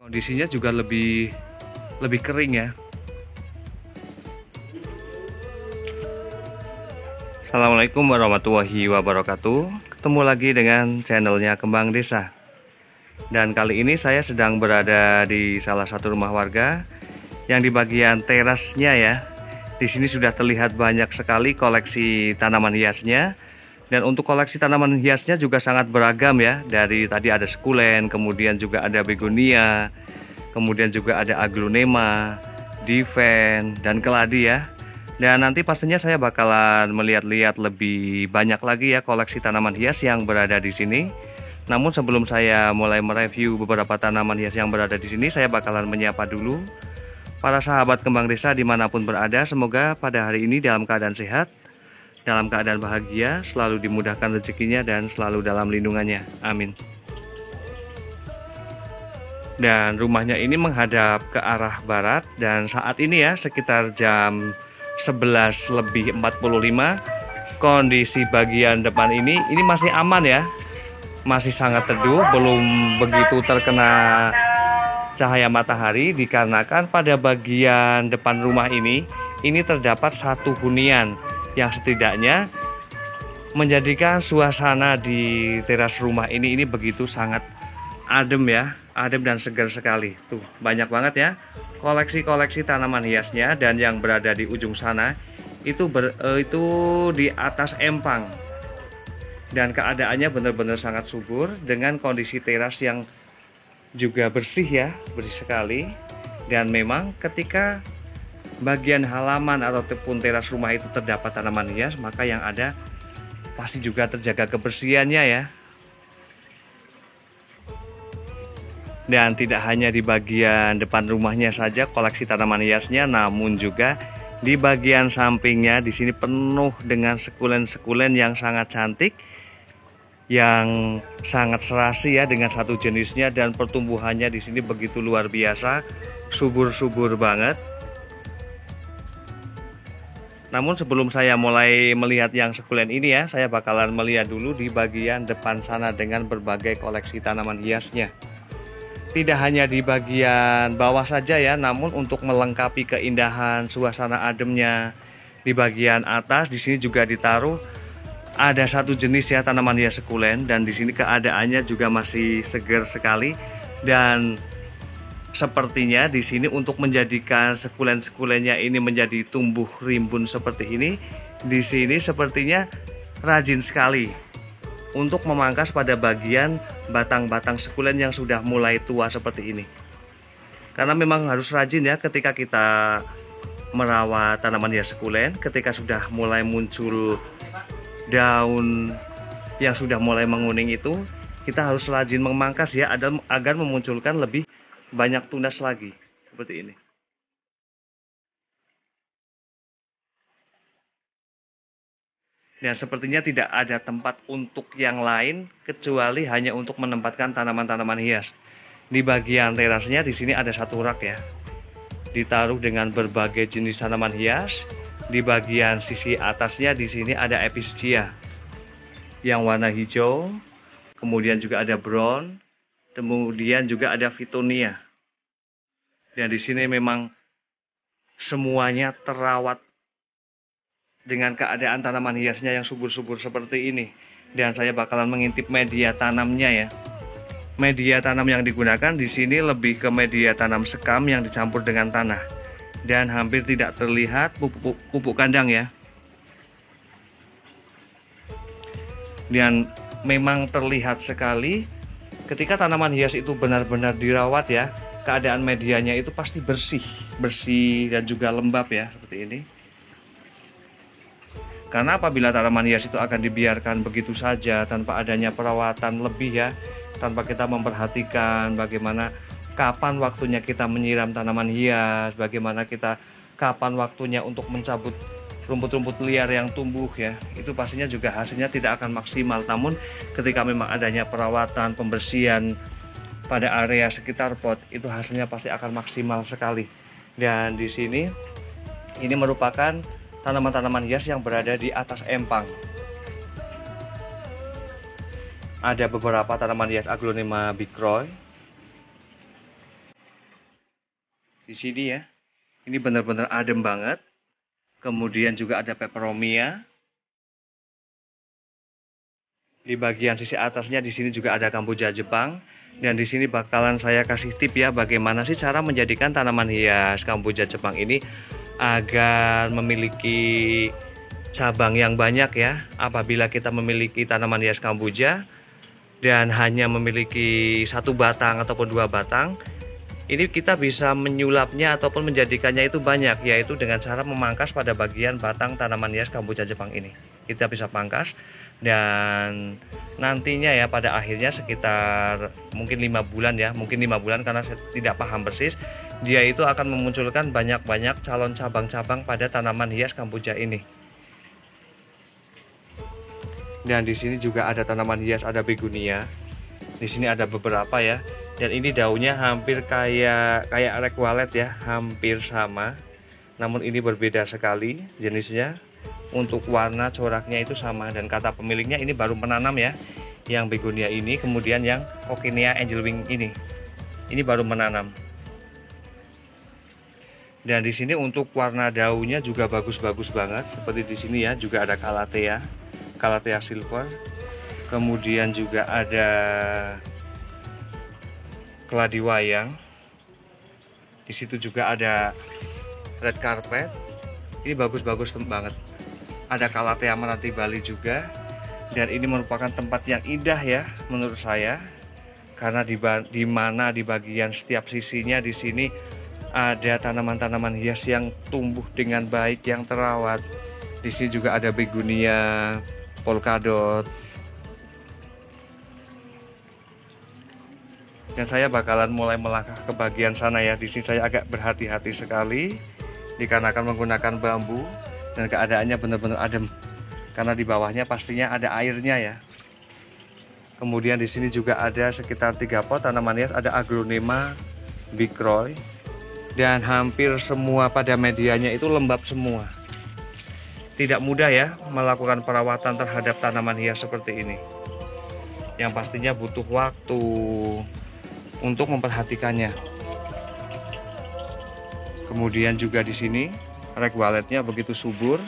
Kondisinya juga lebih kering ya. Assalamualaikum warahmatullahi wabarakatuh. Ketemu lagi dengan channelnya Kembang Desa. Dan kali ini saya sedang berada di salah satu rumah warga yang di bagian terasnya ya. Di sini sudah terlihat banyak sekali koleksi tanaman hiasnya. Dan untuk koleksi tanaman hiasnya juga sangat beragam ya. Dari tadi ada sukulen, kemudian juga ada begonia, kemudian juga ada aglonema, diven, dan keladi ya. Dan nanti pastinya saya bakalan melihat-lihat lebih banyak lagi ya koleksi tanaman hias yang berada di sini. Namun sebelum saya mulai mereview beberapa tanaman hias yang berada di sini, saya bakalan menyapa dulu para sahabat Kembang Desa dimanapun berada. Semoga pada hari ini dalam keadaan sehat, dalam keadaan bahagia, selalu dimudahkan rezekinya dan selalu dalam lindungannya. Amin. Dan rumahnya ini menghadap ke arah barat, dan saat ini ya sekitar jam 11:45, kondisi bagian depan ini masih aman ya. Masih sangat teduh, belum begitu terkena cahaya matahari, dikarenakan pada bagian depan rumah ini terdapat satu hunian yang setidaknya menjadikan suasana di teras rumah ini begitu sangat adem ya, adem dan segar sekali. Tuh, banyak banget ya koleksi-koleksi tanaman hiasnya, dan yang berada di ujung sana itu di atas empang. Dan keadaannya benar-benar sangat subur dengan kondisi teras yang juga bersih ya, bersih sekali. Dan memang ketika bagian halaman ataupun teras rumah itu terdapat tanaman hias, maka yang ada pasti juga terjaga kebersihannya ya. Dan tidak hanya di bagian depan rumahnya saja koleksi tanaman hiasnya, namun juga di bagian sampingnya di sini penuh dengan sukulen-sukulen yang sangat cantik, yang sangat serasi ya dengan satu jenisnya, dan pertumbuhannya di sini begitu luar biasa, subur-subur banget. Namun sebelum saya mulai melihat yang sukulen ini ya, saya bakalan melihat dulu di bagian depan sana dengan berbagai koleksi tanaman hiasnya. Tidak hanya di bagian bawah saja ya, namun untuk melengkapi keindahan suasana ademnya di bagian atas, di sini juga ditaruh ada satu jenis ya tanaman hias sukulen, dan di sini keadaannya juga masih segar sekali. Dan sepertinya di sini untuk menjadikan sukulen-sukulennya ini menjadi tumbuh rimbun seperti ini, di sini sepertinya rajin sekali untuk memangkas pada bagian batang-batang sukulen yang sudah mulai tua seperti ini. Karena memang harus rajin ya ketika kita merawat tanaman hias sukulen, ketika sudah mulai muncul daun yang sudah mulai menguning itu, kita harus rajin memangkas ya agar memunculkan lebih banyak tunas lagi seperti ini. Dan sepertinya tidak ada tempat untuk yang lain kecuali hanya untuk menempatkan tanaman-tanaman hias. Di bagian terasnya di sini ada satu rak ya, ditaruh dengan berbagai jenis tanaman hias. Di bagian sisi atasnya di sini ada episphagia yang warna hijau, kemudian juga ada brown, kemudian juga ada Fittonia. Dan di sini memang semuanya terawat dengan keadaan tanaman hiasnya yang subur-subur seperti ini. Dan saya bakalan mengintip media tanamnya ya. Media tanam yang digunakan di sini lebih ke media tanam sekam yang dicampur dengan tanah. Dan hampir tidak terlihat pupuk kandang ya. Dan memang terlihat sekali ketika tanaman hias itu benar-benar dirawat ya, keadaan medianya itu pasti bersih dan juga lembab ya, seperti ini. Karena apabila tanaman hias itu akan dibiarkan begitu saja tanpa adanya perawatan lebih ya, tanpa kita memperhatikan bagaimana kapan waktunya kita menyiram tanaman hias, bagaimana kapan waktunya untuk mencabut rumput-rumput liar yang tumbuh ya, itu pastinya juga hasilnya tidak akan maksimal. Namun ketika memang adanya perawatan, pembersihan pada area sekitar pot, itu hasilnya pasti akan maksimal sekali. Dan di sini ini merupakan tanaman-tanaman hias yang berada di atas empang. Ada beberapa tanaman hias aglonema bicroy, Di sini ya, ini benar-benar adem banget. Kemudian juga ada peperomia. Di bagian sisi atasnya di sini juga ada kamboja Jepang. Dan di sini bakalan saya kasih tip ya, bagaimana sih cara menjadikan tanaman hias kamboja Jepang ini agar memiliki cabang yang banyak ya. Apabila kita memiliki tanaman hias kamboja dan hanya memiliki satu batang ataupun dua batang, ini kita bisa menyulapnya ataupun menjadikannya itu banyak, yaitu dengan cara memangkas pada bagian batang tanaman hias kamboja Jepang ini. Kita bisa pangkas, dan nantinya ya pada akhirnya sekitar mungkin 5 bulan ya, mungkin 5 bulan karena saya tidak paham persis, dia itu akan memunculkan banyak-banyak calon cabang-cabang pada tanaman hias kamboja ini. Dan di sini juga ada tanaman hias, ada begonia. Di sini ada beberapa ya. Dan ini daunnya hampir kayak red wallet ya, hampir sama. Namun ini berbeda sekali jenisnya. Untuk warna coraknya itu sama, dan kata pemiliknya ini baru menanam ya. Yang begonia ini, kemudian yang Coccinea angelwing ini baru menanam. Dan di sini untuk warna daunnya juga bagus-bagus banget. Seperti di sini ya, juga ada Calathea silver. Kemudian juga ada keladi wayang. Di situ juga ada red carpet. Ini bagus-bagus banget. Ada Calathea Meranti Bali juga. Dan ini merupakan tempat yang indah ya menurut saya. Karena di mana di bagian setiap sisinya di sini ada tanaman-tanaman hias yang tumbuh dengan baik, yang terawat. Di sini juga ada begonia polkadot. Dan saya bakalan mulai melangkah ke bagian sana ya. Di sini saya agak berhati-hati sekali dikarenakan menggunakan bambu dan keadaannya benar-benar adem. Karena di bawahnya pastinya ada airnya ya. Kemudian di sini juga ada sekitar 3 pot tanaman hias, ada Aglonema Bicroy. Dan hampir semua pada medianya itu lembab semua. Tidak mudah ya melakukan perawatan terhadap tanaman hias seperti ini. Yang pastinya butuh waktu untuk memperhatikannya. Kemudian juga di sini red walletnya begitu subur.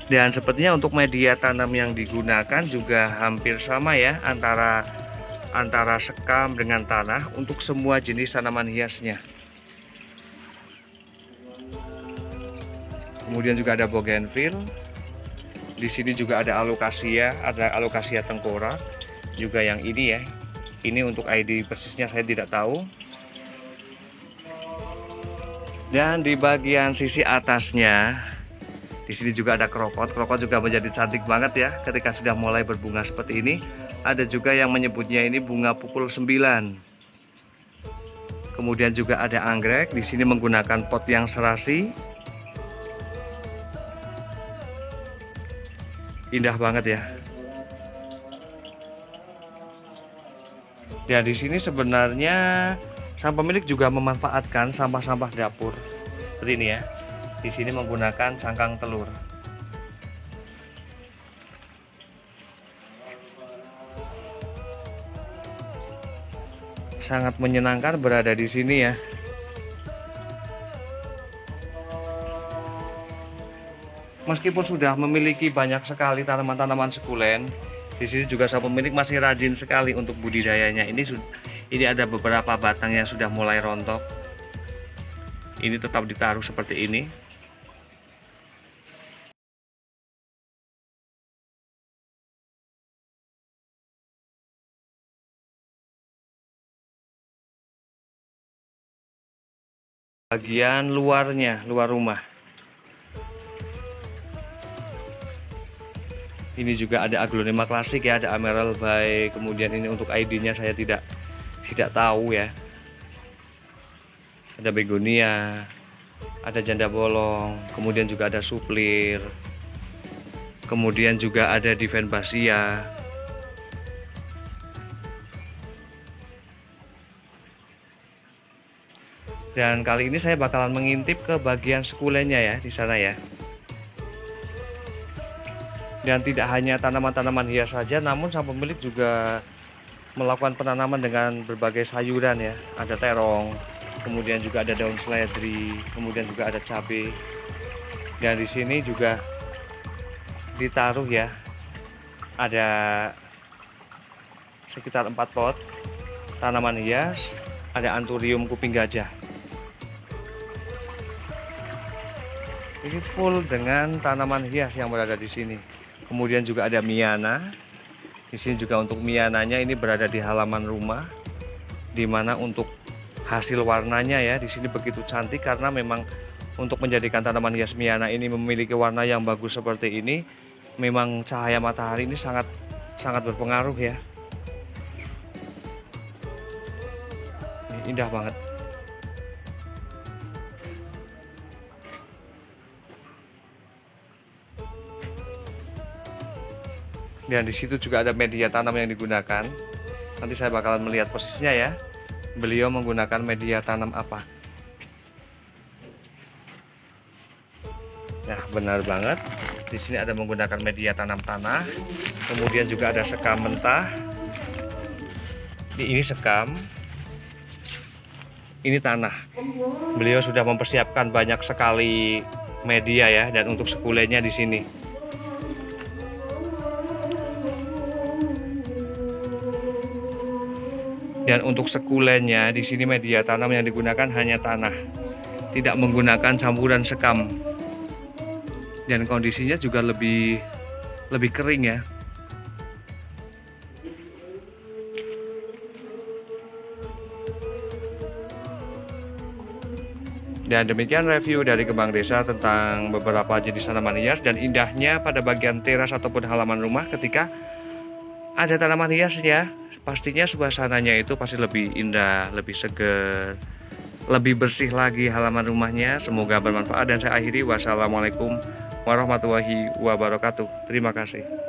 Dan sepertinya untuk media tanam yang digunakan juga hampir sama ya, antara sekam dengan tanah untuk semua jenis tanaman hiasnya. Kemudian juga ada bougainville. Di sini juga ada alocasia tengkorak. Juga yang ini ya. Ini untuk ID persisnya saya tidak tahu. Dan di bagian sisi atasnya, di sini juga ada krokot. Krokot juga menjadi cantik banget ya ketika sudah mulai berbunga seperti ini. Ada juga yang menyebutnya ini bunga pukul 9. Kemudian juga ada anggrek. Di sini menggunakan pot yang serasi. Indah banget ya. Dan di sini sebenarnya sang pemilik juga memanfaatkan sampah-sampah dapur. Seperti ini ya. Di sini menggunakan cangkang telur. Sangat menyenangkan berada di sini ya. Meskipun sudah memiliki banyak sekali tanaman-tanaman sekulen, di sini juga sang pemilik masih rajin sekali untuk budidayanya. Ini ada beberapa batang yang sudah mulai rontok. Ini tetap ditaruh seperti ini. Bagian luarnya, luar rumah. Ini juga ada Aglonema klasik ya, ada Emerald Bay. Kemudian ini untuk ID-nya saya tidak tahu ya. Ada begonia, ada janda bolong, kemudian juga ada suplir. Kemudian juga ada Divenbasia. Dan kali ini saya bakalan mengintip ke bagian sekulennya ya, di sana ya. Dan tidak hanya tanaman-tanaman hias saja, namun sang pemilik juga melakukan penanaman dengan berbagai sayuran ya. Ada terong, kemudian juga ada daun seledri, kemudian juga ada cabai. Dan di sini juga ditaruh ya, ada sekitar 4 pot tanaman hias, ada anturium kuping gajah. Ini full dengan tanaman hias yang berada di sini. Kemudian juga ada miana. Di sini juga untuk miananya ini berada di halaman rumah, di mana untuk hasil warnanya ya di sini begitu cantik, karena memang untuk menjadikan tanaman hias miana ini memiliki warna yang bagus seperti ini, memang cahaya matahari ini sangat berpengaruh ya. Ini indah banget. Dan di situ juga ada media tanam yang digunakan. Nanti saya bakalan melihat posisinya ya. Beliau menggunakan media tanam apa. Nah, benar banget. Di sini ada menggunakan media tanam tanah. Kemudian juga ada sekam mentah. Ini sekam. Ini tanah. Beliau sudah mempersiapkan banyak sekali media ya, dan untuk sekulennya di sini. Dan untuk sekulennya di sini media tanam yang digunakan hanya tanah, tidak menggunakan campuran sekam. Dan kondisinya juga lebih kering ya. Dan demikian review dari Kembang Desa tentang beberapa jenis tanaman hias dan indahnya pada bagian teras ataupun halaman rumah ketika ada tanaman hiasnya. Pastinya suasananya itu pasti lebih indah, lebih seger, lebih bersih lagi halaman rumahnya. Semoga bermanfaat dan saya akhiri. Wassalamualaikum warahmatullahi wabarakatuh. Terima kasih.